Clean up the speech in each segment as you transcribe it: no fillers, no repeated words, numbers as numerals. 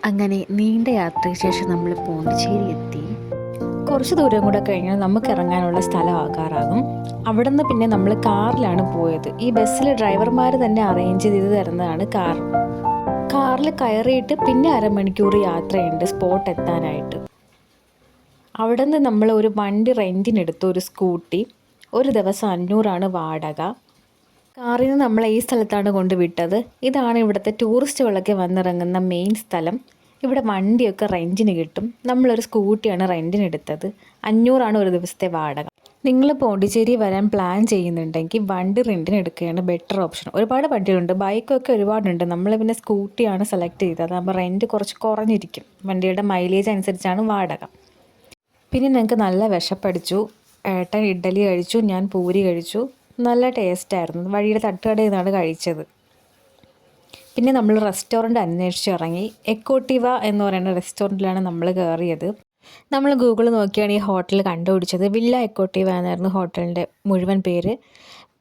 അങ്ങനെ നീണ്ട യാത്രയ്ക്ക് ശേഷം നമ്മൾ പോണ്ടിച്ചേരി എത്തി. കുറച്ച് ദൂരം കൂടെ കഴിഞ്ഞാൽ നമുക്ക് ഇറങ്ങാനുള്ള സ്ഥലമാകാറാകും. അവിടെ നിന്ന് പിന്നെ നമ്മൾ കാറിലാണ് പോയത്. ഈ ബസ്സിൽ ഡ്രൈവർമാർ തന്നെ അറേഞ്ച് ചെയ്ത് തരുന്നതാണ് കാർ. കാറിൽ കയറിയിട്ട് പിന്നെ അരമണിക്കൂർ യാത്രയുണ്ട് സ്പോട്ട് എത്താനായിട്ട്. അവിടെ നിന്ന് നമ്മൾ ഒരു വണ്ടി റെൻറ്റിനെടുത്തു, ഒരു സ്കൂട്ടി. ഒരു ദിവസം 500 വാടക. കാറിൽ നിന്ന് നമ്മളെ ഈ സ്ഥലത്താണ് കൊണ്ടുവിട്ടത്. ഇതാണ് ഇവിടുത്തെ ടൂറിസ്റ്റുകളൊക്കെ വന്നിറങ്ങുന്ന മെയിൻ സ്ഥലം. ഇവിടെ വണ്ടിയൊക്കെ റെൻറ്റിന് കിട്ടും. നമ്മളൊരു സ്കൂട്ടിയാണ് റെൻറ്റിനെടുത്തത്. 500 ഒരു ദിവസത്തെ വാടക. നിങ്ങൾ പോണ്ടിച്ചേരി വരാൻ പ്ലാൻ ചെയ്യുന്നുണ്ടെങ്കിൽ വണ്ടി റെൻറ്റിന് എടുക്കുകയാണ് ബെറ്റർ ഓപ്ഷൻ. ഒരുപാട് വണ്ടികളുണ്ട്, ബൈക്കൊക്കെ ഒരുപാടുണ്ട്. നമ്മൾ പിന്നെ സ്കൂട്ടിയാണ് സെലക്ട് ചെയ്തത്. അതാകുമ്പോൾ റെൻറ്റ് കുറച്ച് കുറഞ്ഞിരിക്കും. വണ്ടിയുടെ മൈലേജ് അനുസരിച്ചാണ് വാടക. പിന്നെ ഞങ്ങൾക്ക് നല്ല വിശപ്പടിച്ചു. ഏട്ടൻ ഇഡ്ഡലി കഴിച്ചു, ഞാൻ പൂരി കഴിച്ചു. നല്ല ടേസ്റ്റായിരുന്നു. വഴിയുടെ തട്ടുകടയിൽ നിന്നാണ് കഴിച്ചത്. പിന്നെ നമ്മൾ റെസ്റ്റോറൻറ്റ് അന്വേഷിച്ച് ഇറങ്ങി. എക്കോട്ടിവ എന്ന് പറയുന്ന റെസ്റ്റോറൻറ്റിലാണ് നമ്മൾ കയറിയത്. നമ്മൾ ഗൂഗിൾ നോക്കിയാണ് ഈ ഹോട്ടൽ കണ്ടുപിടിച്ചത്. വില്ല എക്കോട്ടിവ എന്നായിരുന്നു ഹോട്ടലിൻ്റെ മുഴുവൻ പേര്.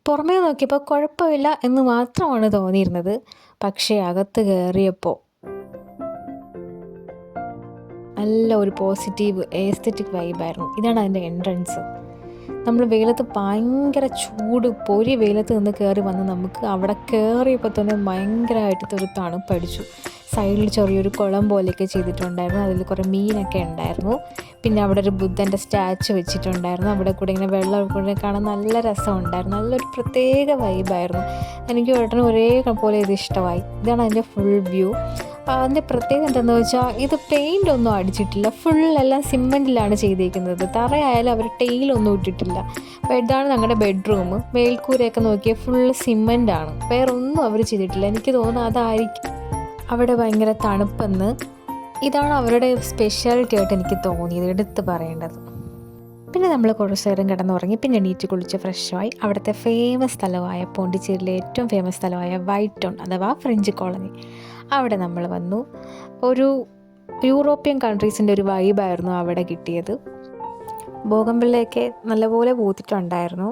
പുറമേ നോക്കിയപ്പോൾ കുഴപ്പമില്ല എന്ന് മാത്രമാണ് തോന്നിയിരുന്നത്. പക്ഷേ അകത്ത് കയറിയപ്പോൾ നല്ല ഒരു പോസിറ്റീവ് എസ്തെറ്റിക് വൈബായിരുന്നു. ഇതാണ് അതിൻ്റെ എൻട്രൻസ്. നമ്മൾ വെയിലത്ത് ഭയങ്കര ചൂട് പൊരി വെയിലത്ത് നിന്ന് കയറി വന്ന് നമുക്ക് അവിടെ കയറിയപ്പോൾ തന്നെ ഭയങ്കരമായിട്ട് ഒരു തണുപ്പടിച്ചു. സൈഡിൽ ചെറിയൊരു കുളം പോലെയൊക്കെ ചെയ്തിട്ടുണ്ടായിരുന്നു. അതിൽ കുറേ മീനൊക്കെ ഉണ്ടായിരുന്നു. പിന്നെ അവിടെ ഒരു ബുദ്ധൻ്റെ സ്റ്റാച്ചു വെച്ചിട്ടുണ്ടായിരുന്നു. അവിടെ കൂടെ ഇങ്ങനെ വെള്ളം കൂടെ കാണാൻ നല്ല രസമുണ്ടായിരുന്നു. നല്ലൊരു പ്രത്യേക വൈബായിരുന്നു. എനിക്ക് ഏട്ടനും ഒരേ പോലെ ഇത് ഇഷ്ടമായി. ഇതാണ് അതിൻ്റെ ഫുൾ വ്യൂ. അതിൻ്റെ പ്രത്യേകത എന്താണെന്ന് വെച്ചാൽ ഇത് പെയിൻ്റ് ഒന്നും അടിച്ചിട്ടില്ല. ഫുള്ളെല്ലാം സിമെൻറ്റിലാണ് ചെയ്തേക്കുന്നത്. തറയായാലും അവർ ടൈലൊന്നും ഇട്ടിട്ടില്ല. ബെഡാണ് ഞങ്ങളുടെ ബെഡ്റൂം. മേൽക്കൂരയൊക്കെ നോക്കിയാൽ ഫുള്ള് സിമെൻ്റാണ്. വേറൊന്നും അവർ ചെയ്തിട്ടില്ല. എനിക്ക് തോന്നുന്നു അതായിരിക്കും അവിടെ ഭയങ്കര തണുപ്പെന്ന്. ഇതാണ് അവരുടെ സ്പെഷ്യാലിറ്റി ആയിട്ട് എനിക്ക് തോന്നിയത്, എടുത്ത് പറയേണ്ടത്. പിന്നെ നമ്മൾ കുറച്ച് നേരം കിടന്നുറങ്ങി. പിന്നെ എണീറ്റ് കുളിച്ച് ഫ്രഷായി അവിടുത്തെ ഫേമസ് സ്ഥലമായ പോണ്ടിച്ചേരിയിലെ ഏറ്റവും ഫേമസ് സ്ഥലമായ വൈറ്റ് ടൗൺ അഥവാ ഫ്രഞ്ച് കോളനി, അവിടെ നമ്മൾ വന്നു. ഒരു യൂറോപ്യൻ കൺട്രീസിൻ്റെ ഒരു വൈബായിരുന്നു അവിടെ കിട്ടിയത്. ബോഗൻവില്ലയൊക്കെ നല്ലപോലെ പൂത്തിട്ടുണ്ടായിരുന്നു.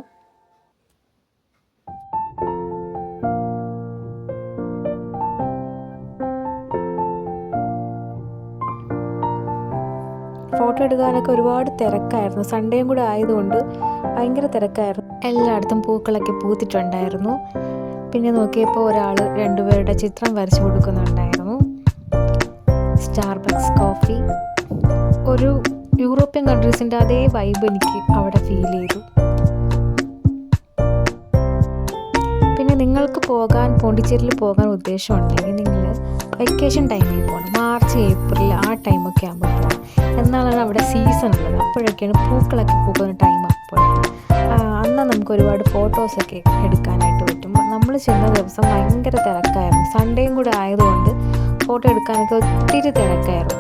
ഫോട്ടോ എടുക്കാനൊക്കെ ഒരുപാട് തിരക്കായിരുന്നു. സൺഡേയും കൂടെ ആയതുകൊണ്ട് ഭയങ്കര തിരക്കായിരുന്നു. എല്ലായിടത്തും പൂക്കളൊക്കെ പൂത്തിട്ടുണ്ടായിരുന്നു. പിന്നെ നോക്കിയപ്പോൾ ഒരാൾ 2 പേരുടെ ചിത്രം വരച്ചു കൊടുക്കുന്നുണ്ടായിരുന്നു. സ്റ്റാർബക്സ് കോഫി, ഒരു യൂറോപ്യൻ കൺട്രീസിൻ്റെ അതേ വൈബ് എനിക്ക് അവിടെ ഫീൽ ചെയ്തു. പിന്നെ നിങ്ങൾക്ക് പോണ്ടിച്ചേരിയിൽ പോകാൻ ഉദ്ദേശമുണ്ടെങ്കിൽ നിങ്ങൾ വെക്കേഷൻ ടൈമിൽ പോകണം. മാർച്ച് ഏപ്രിൽ ആ ടൈമൊക്കെ ആകുമ്പോൾ പോകണം. എന്നാലാണ് അവിടെ സീസൺ ഉള്ളത്. അപ്പോഴൊക്കെയാണ് പൂക്കളൊക്കെ പൂക്കുന്ന ടൈം. അപ്പോൾ അന്ന് നമുക്ക് ഒരുപാട് ഫോട്ടോസൊക്കെ എടുക്കാനായിട്ട് പറ്റും. നമ്മൾ ചെന്ന ദിവസം ഭയങ്കര തിരക്കായിരുന്നു. സൺഡേയും കൂടെ ആയതുകൊണ്ട് ഫോട്ടോ എടുക്കാനൊക്കെ ഒത്തിരി തിരക്കായിരുന്നു.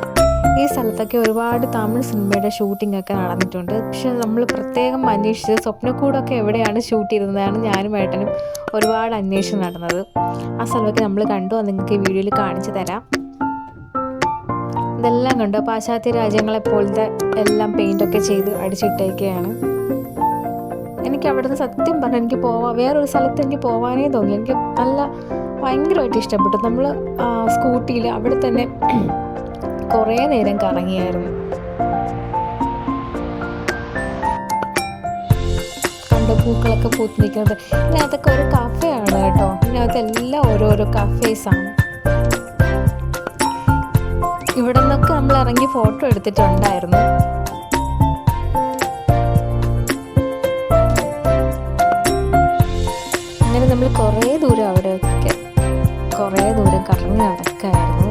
ഈ സ്ഥലത്തൊക്കെ ഒരുപാട് തമിഴ് സിനിമയുടെ ഷൂട്ടിംഗ് ഒക്കെ നടന്നിട്ടുണ്ട്. പക്ഷെ നമ്മൾ പ്രത്യേകം അന്വേഷിച്ചത് സ്വപ്നക്കൂടൊക്കെ എവിടെയാണ് ഷൂട്ട് ചെയ്തതാണ് ഞാനും ഏട്ടനും ഒരുപാട് അന്വേഷണം നടന്നത്. ആ സ്ഥലമൊക്കെ നമ്മൾ കണ്ടു. അത് നിങ്ങൾക്ക് ഈ വീഡിയോയിൽ കാണിച്ചു തരാം. ഇതെല്ലാം കണ്ടു. പാശ്ചാത്യ രാജ്യങ്ങളെപ്പോലത്തെ എല്ലാം പെയിൻ്റൊക്കെ ചെയ്ത് അടിച്ചിട്ടേക്കെയാണ്. എനിക്ക് അവിടുന്ന് സത്യം പറഞ്ഞാൽ എനിക്ക് വേറൊരു സ്ഥലത്ത് എനിക്ക് പോകാനേ തോന്നി. എനിക്ക് ഭയങ്കരമായിട്ട് ഇഷ്ടപ്പെട്ടു. നമ്മൾ സ്കൂട്ടിയിൽ അവിടെ തന്നെ കുറേ നേരം കറങ്ങിയായിരുന്നു. കണ്ട പൂക്കളൊക്കെ പൂത്ത് നിൽക്കുന്നത്. ഇതിനകത്തൊക്കെ ഒരു കഫേയാണ് കേട്ടോ. ഇതിനകത്തെല്ലാം ഓരോരോ കഫേസാണ്. ഇവിടെ നിന്നൊക്കെ നമ്മൾ ഇറങ്ങി ഫോട്ടോ എടുത്തിട്ടുണ്ടായിരുന്നു. അങ്ങനെ നമ്മൾ കുറേ ദൂരം അവിടെയൊക്കെ കറങ്ങി നടക്കായിരുന്നു.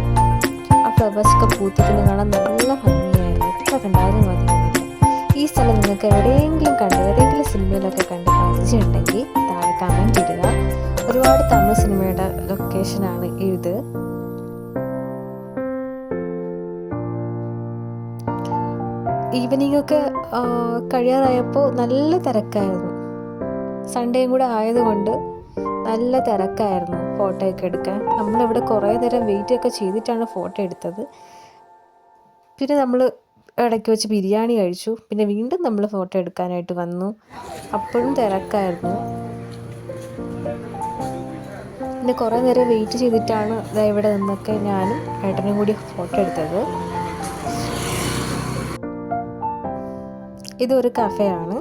ആ ഫ്ലവേഴ്സൊക്കെ പൂത്തിക്കുന്ന കാണാൻ നല്ല ഭംഗിയായിരുന്നു. എത്ര കണ്ടാലും മതിയായിരുന്നു. ഈ സ്ഥലം നിങ്ങൾക്ക് ഏതെങ്കിലും സിനിമയിലൊക്കെ കണ്ട് പരിചയമുണ്ടെങ്കിൽ താഴെ കമൻറ്റ് ഇടുക. ഒരുപാട് തമിഴ് സിനിമയുടെ ലൊക്കേഷനാണ് ഇത്. ഈവനിങ് ഒക്കെ കഴിയാറായപ്പോൾ നല്ല തിരക്കായിരുന്നു. സൺഡേയും കൂടെ ആയതുകൊണ്ട് നല്ല തിരക്കായിരുന്നു ഫോട്ടോയൊക്കെ എടുക്കാൻ. നമ്മളിവിടെ കുറേ നേരം വെയിറ്റൊക്കെ ചെയ്തിട്ടാണ് ഫോട്ടോ എടുത്തത്. പിന്നെ നമ്മൾ ഇടയ്ക്ക് വെച്ച് ബിരിയാണി കഴിച്ചു. പിന്നെ വീണ്ടും നമ്മൾ ഫോട്ടോ എടുക്കാനായിട്ട് വന്നു. അപ്പോഴും തിരക്കായിരുന്നു. പിന്നെ കുറേ നേരം വെയിറ്റ് ചെയ്തിട്ടാണ് ഇവിടെ നിന്നൊക്കെ ഞാനും ഏട്ടനും കൂടി ഫോട്ടോ എടുത്തത്. ഇതൊരു കഫേയാണ്.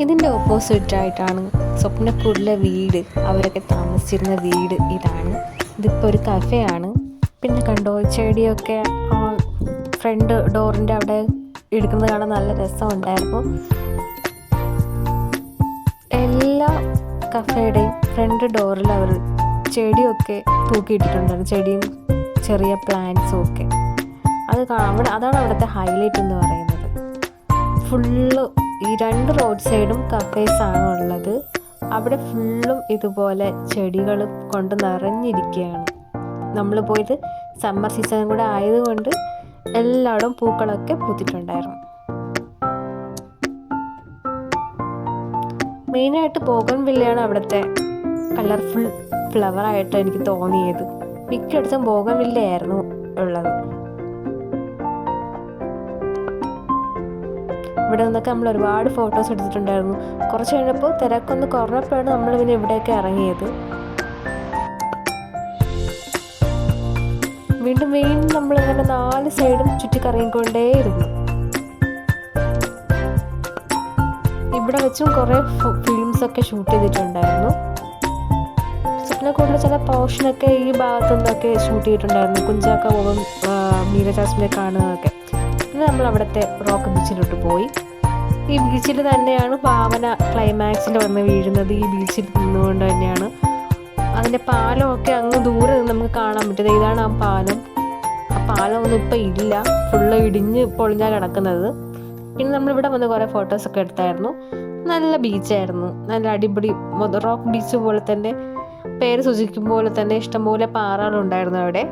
ഇതിൻ്റെ ഓപ്പോസിറ്റായിട്ടാണ് സ്വപ്നക്കൂടിലെ വീട്, അവരൊക്കെ താമസിച്ചിരുന്ന വീട് ഇതാണ്. ഇതിപ്പോൾ ഒരു കഫേയാണ്. പിന്നെ കണ്ടോ ചെടിയൊക്കെ ഫ്രണ്ട് ഡോറിൻ്റെ അവിടെ എടുക്കുന്നത് കാണാൻ നല്ല രസമുണ്ടായിരുന്നു. എല്ലാ കഫേയുടെയും ഫ്രണ്ട് ഡോറിൽ അവർ ചെടിയൊക്കെ തൂക്കിയിട്ടിട്ടുണ്ടായിരുന്നു, ചെടിയും ചെറിയ പ്ലാന്റ്സും ഒക്കെ. അതാണ് അവിടുത്തെ ഹൈലൈറ്റ് എന്ന് പറയുന്നത്. ഫുള്ള് ഈ 2 റോഡ് സൈഡും കഫേസാണ് ഉള്ളത്. അവിടെ ഫുള്ളും ഇതുപോലെ ചെടികൾ കൊണ്ട് നിറഞ്ഞിരിക്കുകയാണ്. നമ്മൾ പോയത് സമ്മർ സീസൺ കൂടെ ആയതുകൊണ്ട് എല്ലായിടും പൂക്കളൊക്കെ പൂത്തിട്ടുണ്ടായിരുന്നു. മെയിനായിട്ട് ബോഗൺവില്ലയാണ് അവിടുത്തെ കളർഫുൾ ഫ്ലവറായിട്ട് എനിക്ക് തോന്നിയത്. മിക്കയിടത്തും ബോഗൺവില്ലയായിരുന്നു ഉള്ളത്. ഇവിടെ നിന്നൊക്കെ നമ്മൾ ഒരുപാട് ഫോട്ടോസ് എടുത്തിട്ടുണ്ടായിരുന്നു. കുറച്ച് കഴിഞ്ഞപ്പോൾ തിരക്കൊന്ന് കുറഞ്ഞപ്പോഴാണ് നമ്മൾ പിന്നെ ഇവിടെയൊക്കെ ഇറങ്ങിയത്. വീണ്ടും നമ്മളിങ്ങനെ 4 സൈഡും ചുറ്റിക്കറങ്ങിക്കൊണ്ടേയിരുന്നു. ഇവിടെ വെച്ചും കുറേ ഫിലിംസൊക്കെ ഷൂട്ട് ചെയ്തിട്ടുണ്ടായിരുന്നു. സ്വപ്നക്കൂടിലെ ചില പോർഷനൊക്കെ ഈ ഭാഗത്തു നിന്നൊക്കെ ഷൂട്ട് ചെയ്തിട്ടുണ്ടായിരുന്നു. കുഞ്ചാക്ക പോകും, മീര ജാസ്മിനെ കാണുന്നതൊക്കെ. പിന്നെ നമ്മൾ അവിടുത്തെ റോക്ക് ബീച്ചിലോട്ട് പോയി. ഈ ബീച്ചിൽ തന്നെയാണ് ഭാവന ക്ലൈമാക്സിൽ വന്ന് വീഴുന്നത്. ഈ ബീച്ചിൽ നിന്നുകൊണ്ട് തന്നെയാണ്. അതിൻ്റെ പാലമൊക്കെ അങ്ങ് ദൂരെ നിന്ന് നമുക്ക് കാണാൻ പറ്റുന്നത്. ഇതാണ് ആ പാലം. ആ പാലമൊന്നും ഇപ്പം ഇല്ല, ഫുള്ള് ഇടിഞ്ഞ് പൊളിഞ്ഞാൽ കിടക്കുന്നത്. പിന്നെ നമ്മളിവിടെ വന്ന് കുറേ ഫോട്ടോസൊക്കെ എടുത്തായിരുന്നു. നല്ല ബീച്ചായിരുന്നു, നല്ല അടിപൊളി റോക്ക് ബീച്ച് പോലെ തന്നെ, പേര് സൂചിക്കും പോലെ തന്നെ ഇഷ്ടംപോലെ പാറകളുണ്ടായിരുന്നു അവിടെ.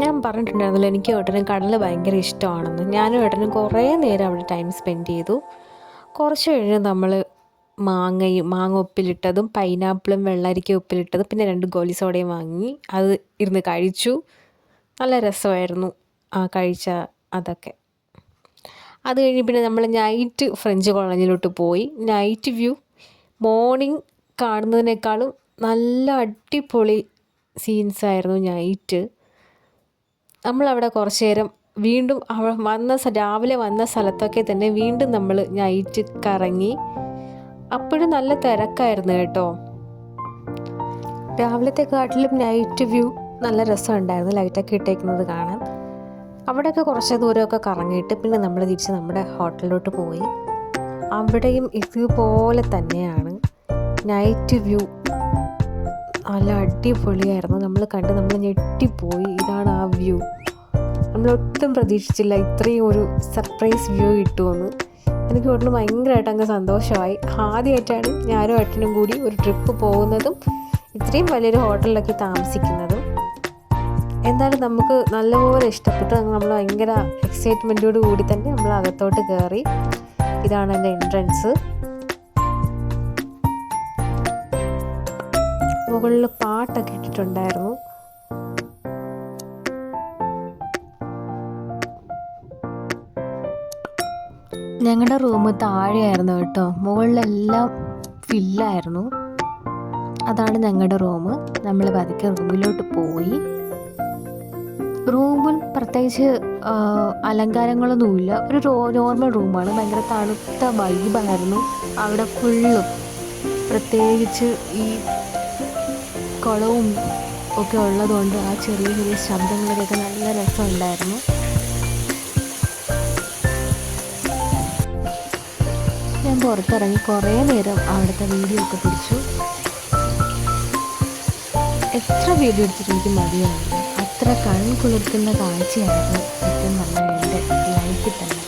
ഞാൻ പറഞ്ഞിട്ടുണ്ടായിരുന്നല്ലോ എനിക്ക് ഏട്ടനും കടൽ ഭയങ്കര ഇഷ്ടമാണെന്ന്. ഞാനും ഏട്ടനും കുറേ നേരം അവിടെ ടൈം സ്പെൻഡ് ചെയ്തു. കുറച്ച് കഴിഞ്ഞ് നമ്മൾ മാങ്ങ ഉപ്പിലിട്ടതും പൈനാപ്പിളും വെള്ളരിക്ക ഉപ്പിലിട്ടതും പിന്നെ 2 ഗോലി സോഡയും വാങ്ങി അത് ഇരുന്ന് കഴിച്ചു. നല്ല രസമായിരുന്നു ആ കഴിച്ച അതൊക്കെ. അത് കഴിഞ്ഞ് പിന്നെ നമ്മൾ നൈറ്റ് ഫ്രഞ്ച് കോളനിയിലോട്ട് പോയി. നൈറ്റ് വ്യൂ മോർണിംഗ് കാണുന്നതിനേക്കാളും നല്ല അടിപൊളി സീൻസായിരുന്നു നൈറ്റ്. നമ്മളവിടെ കുറച്ച് നേരം വീണ്ടും രാവിലെ വന്ന സ്ഥലത്തൊക്കെ തന്നെ വീണ്ടും നമ്മൾ നൈറ്റ് കറങ്ങി. അപ്പോഴും നല്ല തിരക്കായിരുന്നു കേട്ടോ. രാവിലത്തെക്കാട്ടിലും നൈറ്റ് വ്യൂ നല്ല രസമുണ്ടായിരുന്നു, ലൈറ്റൊക്കെ ഇട്ടേക്കുന്നത് കാണാൻ. അവിടെയൊക്കെ കുറച്ച് ദൂരമൊക്കെ കറങ്ങിയിട്ട് പിന്നെ നമ്മൾ തിരിച്ച് നമ്മുടെ ഹോട്ടലിലോട്ട് പോയി. അവിടെയും ഇതുപോലെ തന്നെയാണ് നൈറ്റ് വ്യൂ, നല്ല അടിപൊളിയായിരുന്നു. നമ്മൾ ഞെട്ടിപ്പോയി. ഇതാണ് ആ വ്യൂ. നമ്മളൊട്ടും പ്രതീക്ഷിച്ചില്ല ഇത്രയും ഒരു സർപ്രൈസ് വ്യൂ കിട്ടുമെന്ന്. എനിക്ക് ഒട്ടും ഭയങ്കരമായിട്ട് അങ്ങ് സന്തോഷമായി. ആദ്യമായിട്ടാണ് ഞാനും ഏട്ടനും കൂടി ഒരു ട്രിപ്പ് പോകുന്നതും ഇത്രയും വലിയൊരു ഹോട്ടലിലൊക്കെ താമസിക്കുന്നതും. എന്തായാലും നമുക്ക് നല്ലപോലെ ഇഷ്ടപ്പെട്ടു. നമ്മൾ ഭയങ്കര എക്സൈറ്റ്മെൻറ്റോട് കൂടി തന്നെ നമ്മൾ അകത്തോട്ട് കയറി. ഇതാണ് എൻ്റെ എൻട്രൻസ്. മുകളിൽ പാട്ടൊക്കെ ഇട്ടിട്ടുണ്ടായിരുന്നു. ഞങ്ങളുടെ റൂം താഴെയായിരുന്നു കേട്ടോ, മുകളിലെല്ലാം ഫില്ലായിരുന്നു. അതാണ് ഞങ്ങളുടെ റൂം. നമ്മൾ പതുക്കെ റൂമിലോട്ട് പോയി. റൂമിൽ പ്രത്യേകിച്ച് അലങ്കാരങ്ങളൊന്നുമില്ല, ഒരു നോർമൽ റൂമാണ്. ഭയങ്കര തണുത്ത വൈബായിരുന്നു അവിടെ ഫുള്ളും. പ്രത്യേകിച്ച് ഈ കുളവും ഒക്കെ ഉള്ളതുകൊണ്ട് ആ ചെറിയ ചെറിയ ശബ്ദങ്ങളിലൊക്കെ നല്ല രസമുണ്ടായിരുന്നു. ഞാൻ പുറത്തിറങ്ങി കുറേ നേരം അവിടുത്തെ വീഡിയോ ഒക്കെ പിടിച്ചു. എത്ര വീഡിയോ എടുത്തിട്ട് എനിക്ക് മതിയായിരുന്നു. അത്ര കൺകുളിർക്കുന്ന കാഴ്ചയായിരുന്നു ഏറ്റവും നല്ല എൻ്റെ ലൈഫിൽ തന്നെ.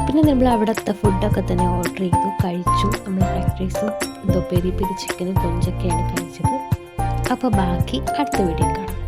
പിന്നെ നമ്മൾ അവിടുത്തെ ഫുഡൊക്കെ തന്നെ ഓർഡർ ചെയ്തു, കഴിച്ചു. നമ്മൾ ഫ്രൈഡ് റൈസും പെരി പെരി ചിക്കനും കൊഞ്ചൊക്കെയാണ് കഴിച്ചത്. അപ്പോൾ ബാക്കി അടുത്ത വീഡിയോ കാണാം.